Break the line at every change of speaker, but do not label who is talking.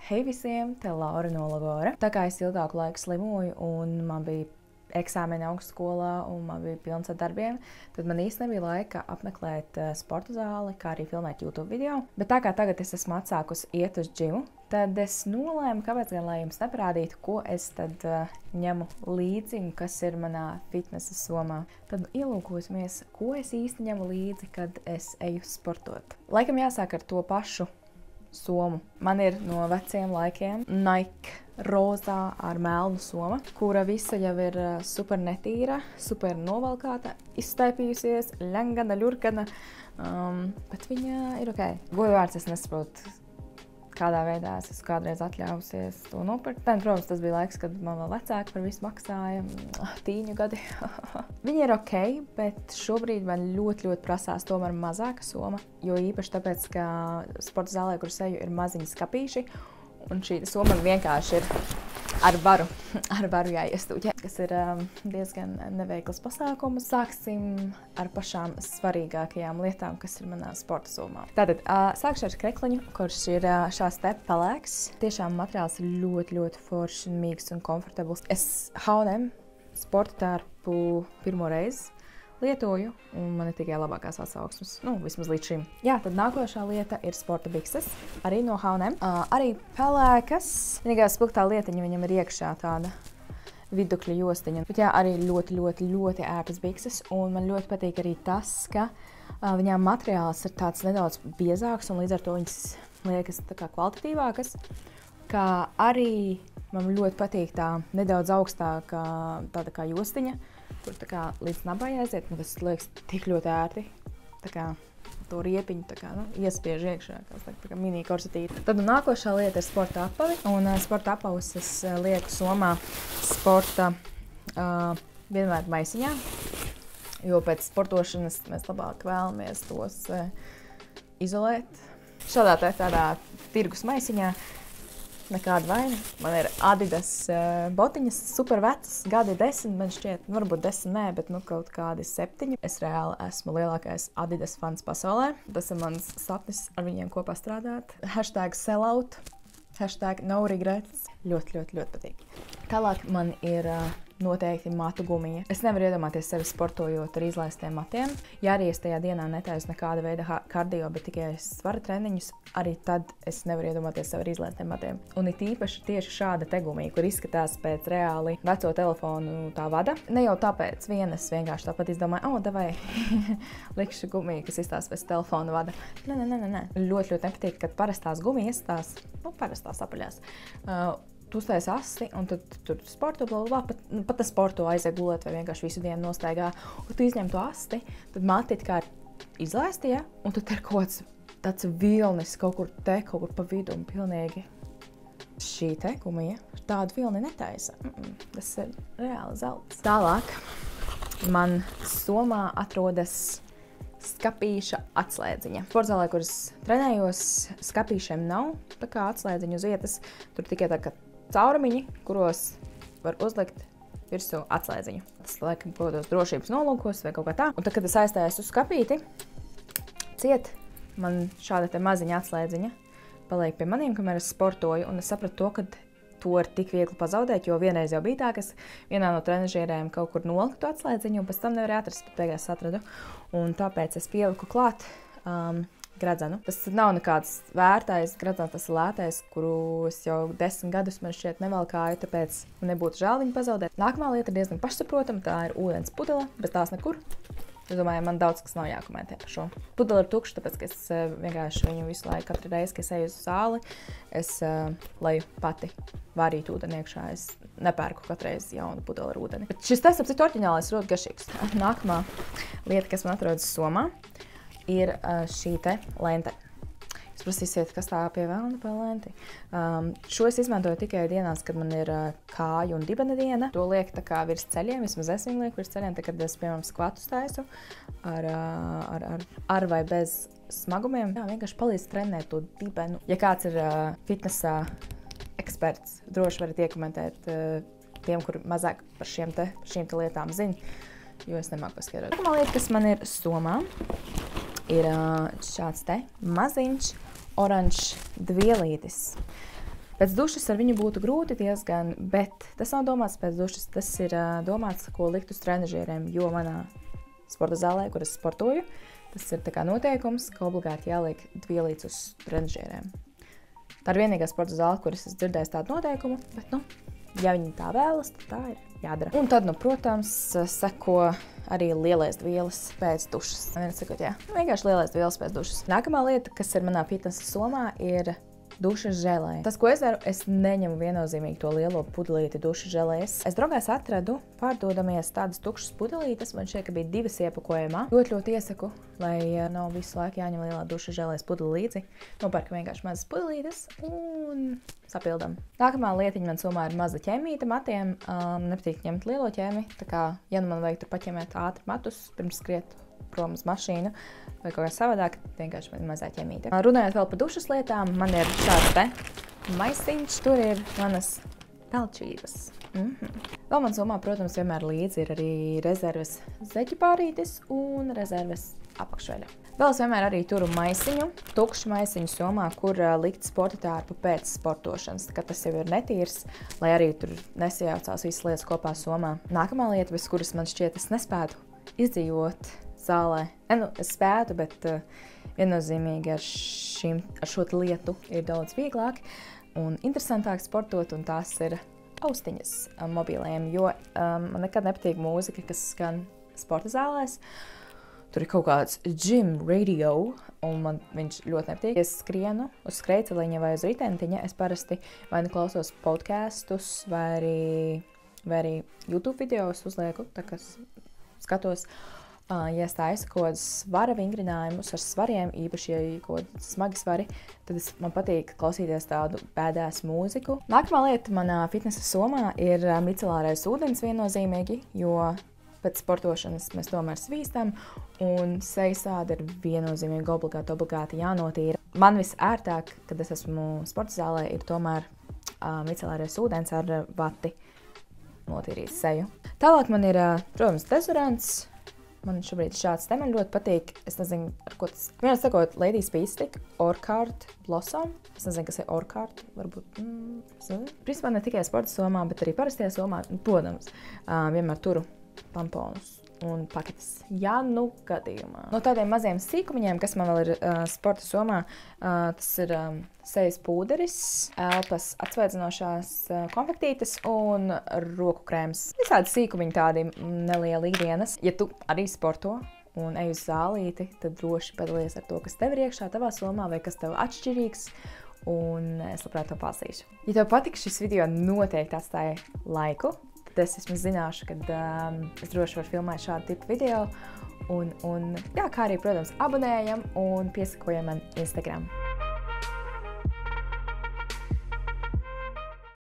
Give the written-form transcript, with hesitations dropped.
Hei visiem, te Laura no Lagora. Tā kā es ilgāku laiku slimoju un man bija eksāmeni augstskolā un man bija pilns ar darbiem, tad man īsti nebija laika apmeklēt sporta zāli, kā arī filmēt YouTube video. Bet tā kā tagad es esmu atsākusi iet uz džimu, tad es nolēmu, kāpēc gan lai jums neparādītu, ko es tad ņemu līdzi un kas ir manā fitnesa somā. Tad ielūkosimies, ko es īsti ņemu līdzi, kad es eju sportot. Laikam jāsāk ar to pašu somu. Man ir no veciem laikiem Nike rozā ar melnu soma, kura visa jau ir super netīra, super novalkāta, izstaipījusies, ļangana, ļurkana, bet viņa ir ok. Godvārds es nesaprotu, kādā veidā es esmu kādreiz atļāvusies to nopirkt. Protams, tas bija laiks, kad man vēl vecāki par visu maksāja, tīņu gadi. Viņi ir ok, bet šobrīd man ļoti prasās tomēr mazāka soma, jo īpaši tāpēc, ka sporta zālē, kur es eju, ir maziņi skapīši, un šī soma vienkārši ir ar varu jāiestūķē, kas ir diezgan neveikls pasākums. Sāksim ar pašām svarīgākajām lietām, kas ir manā sporta somā. Tātad, sākšu ar krekliņu, kurš ir šās te pelēks. Tiešām materiāls ir ļoti foršs un mīgs un komfortabls. Es H&M sporta tērpu pirmo reizi lietoju, un man ir tikai labākās atsauksmes, vismaz līdz šim. Jā, tad nākošā lieta ir sporta bikses, arī no H&M. Arī pelēkas. Vienīgā spilgtā lietiņa viņam ir iekšā tāda vidukļa jostiņa. Bet jā, arī ļoti ērtas bikses, un man ļoti patīk arī tas, ka viņām materiāls ir tāds nedaudz biezāks, un līdz ar to viņas liekas tā kā kvalitatīvākas. Kā arī man ļoti patīk tā nedaudz augstākā tāda kā jostiņa, kur tā kā līdz nabai aiziet, un tas liekas tik ļoti ērti. Tā kā to riepiņu tā kā, iespiež iekšā, tā kā mini korsetīte. Tad nākošā lieta ir sporta apavi, un sporta apavus es lieku somā sporta vienmēr maisiņā, jo pēc sportošanas mēs labāk vēlamies tos izolēt. Šādā tādā tirgus maisiņā. Nekāda vaina. Man ir Adidas botiņas, super vecas, gadi 10, man šķiet, varbūt 10 nē, bet kaut kādi 7. Es reāli esmu lielākais Adidas fans pasaulē. Tas ir mans sapnis ar viņiem kopā strādāt. #sellout, #no regrets. Ļoti patīk. Tālāk man ir noteikti matu gumija. Es nevaru iedomāties sevi sportojot ar izlaistiem matiem. Ja arī es tajā dienā netaisu nekāda veida kardio, bet tikai svara treniņus, arī tad es nevaru iedomāties sevi ar izlaistiem matiem. Un it īpaši tieši šāda te gumija, kur izskatās pēc reāli veco telefonu tā vada. Ne jau tāpēc es vienkārši tāpat izdomāju, davai likšu gumiju, kas izstās pēc telefona vada. Nē. Ļoti nepatīk, kad parastās gumijas tās, parastās apaļās. Tu uztais asti, un tad tur sporto, pat tas sporto aiziet gulēt vai vienkārši visu dienu nostaigā. Un tu izņem to asti, tad mati kā ir izlaisti, ja? Un tad ir kaut kāds tāds vilnis kaut kur pa vidu un pilnīgi. Šī te gumija tādu vilni netaisa. Tas ir reāli zelts. Tālāk man somā atrodas skapīša atslēdziņa. Sportzālē, kur es trenējos, skapīšiem nav tā kā atslēdziņu uz vietas. Tur tikai tā kā caurumiņi, kuros var uzlikt virsū atslēdziņu. Tas, laikam, kaut kādos drošības nolūkos vai kaut kā tā. Un tad, kad es aizstājos uz skapīti, ciet man šāda te maziņa atslēdziņa paliek pie maniem, kamēr es sportoju, un es sapratu to, ka to ir tik viegli pazaudēt, jo vienreiz jau bija tā, ka es vienā no trenažierēm kaut kur noliku to atslēdziņu, un pēc tam nevarēju atrast, bet beigās atradu. Un tāpēc es pieliku klāt gredzenu. Tas nav nekāds vērtais gredzens, tas ir lētais, kuru es jau 10 gadus man šķiet nevalkāju, tāpēc nebūtu žēl viņu pazaudēt. Nākamā lieta ir diezgan pašsaprotama, tā ir ūdens pudele, bez tās nekur. Es domāju, man daudz kas nav jākomentē par šo. Pudele ir tukša, tāpēc, ka es vienkārši viņu visu laiku, katru reizi, kad es eju uz zāli, es lai pati vārītu ūdeni iekšā, es nepērku katreiz jaunu pudeli ar ūdeni. Bet šis tests, ap citu oriģinālais, ļoti garšīgs. Nākamā lieta, kas man atrodas somā, ir šī te lente. Jūs prasīsiet, kas tā pie velna pa lenti. Šo es izmantoju tikai dienās, kad man ir kāju un dibena diena. To liek tā kā virs ceļiem, vismaz es viņu lieku virs ceļiem, tad, kad es, piemēram, skvatus taisu ar vai bez smagumiem. Jā, vienkārši palīdz trenēt to dibenu. Ja kāds ir fitnesā eksperts, droši varat iekomentēt tiem, kur mazāk par šīm te lietām zina, jo es nemāku paskaidrot. Nākamā lieta, kas man ir somā, ir šāds te maziņš oranžs dvielītis. Pēc dušas ar viņu būtu grūti diezgan, bet tas nav domāts pēc dušas. Tas ir domāts, ko likt uz trenažieriem, jo manā sporta zālē, kur es sportoju, tas ir tā kā noteikums, ka obligāti jāliek dvielīts uz trenažieriem. Tā ir vienīgā sporta zāle, kur es esmu dzirdējis tādu noteikumu, bet, ja viņi tā vēlas, tad tā ir jādara. Un tad, protams, seko arī lielais dvielas pēc dušas. Sakot, vienkārši lielais dvielas pēc dušas. Nākamā lieta, kas ir manā fitnesa somā, ir dušas želē. Tas, ko es daru, es neņemu viennozīmīgi to lielo pudelīti dušas želēs. Es draugās atradu pārdodamies tādas tukšas pudelītes. Man šķiet, ka bija 2 iepakojumā. Ļoti iesaku, lai nav visu laiku jāņem lielā dušas želēs pudeli līdzi. Nopērku vienkārši mazas pudelītes un sapildam. Nākamā lietiņa man somā ir maza ķemīte matiem. Nepatīk ņemt lielo ķemi, tā kā, ja man vajag tur paķemēt ātri matus, pirms skriet prom uz mašīnu vai kaut kā savādāk, vienkārši man ir mazā ķemīte. Runājot vēl par dušas lietām, man ir šāds te maisiņš, tur ir manas pelčības. Vēl man somā, protams, vienmēr līdzi ir arī rezerves zeķu pārītis un rezerves apakšveļa. Vēl es vienmēr arī turu maisiņu, tukšu maisiņu somā, kur likt sporta tārpu pēc sportošanas, kad tas jau ir netīrs, lai arī tur nesajaucās visas lietas kopā somā. Nākamā lieta, bez kuras man šķiet es nespētu izdzīvot zālē. Es spētu, bet viennozīmīgi ar šo lietu ir daudz vieglāk un interesantāk sportot, un tās ir austiņas mobiliem, jo man nekad nepatīk mūzika, kas skan sporta zālēs. Tur ir kaut kāds gym radio, un man viņš ļoti nepatīk. Es skrienu uz skrejceliņa vai uz ritentiņa, es parasti vai nu klausos podkastus, vai arī YouTube videos uzlieku, tā kā skatos. Ja es taisu kaut kādus svara vingrinājumus ar svariem, īpaši, ja ir kaut kādi smagi svari, tad man patīk klausīties tādu badass mūziku. Nākamā lieta manā fitnesa somā ir micelārais ūdens viennozīmīgi, jo pēc sportošanas mēs tomēr svīstam, un sejas āda ir viennozīmīgi obligāti jānotīra. Man visērtāk, kad es esmu sporta zālē, ir tomēr micelārais ūdens ar vati notīrīt seju. Tālāk man ir, protams, dezodorants. Man šobrīd šāds te man ļoti patīk. Es nezinu, ar ko tas... Vienmēr sakot, Ladies Pistik, Orkārt Blossom. Es nezinu, kas ir Orkārt, varbūt... Principā ne tikai sporta somā, bet arī parastajā somā. Protams, vienmēr turu tamponus un paketes. Ja nu gadījumā. No tādiem maziem sīkumiņiem, kas man vēl ir sporta somā, tas ir sejas pūderis, elpas atsvaidzinošās konfektītes un roku krēms. Visādi sīkumiņi tādi nelieli ikdienas. Ja tu arī sporto un ej uz zālīti, tad droši padalies ar to, kas tev ir iekšā tavā somā vai kas tev atšķirīgs. Un es labprāt to pasīšu. Ja tev patika šis video, noteikti atstāja laiku. Es vismaz zināšu, ka es droši varu filmēt šādu tipu video. Un kā arī, protams, abonējam un piesakojam man Instagram.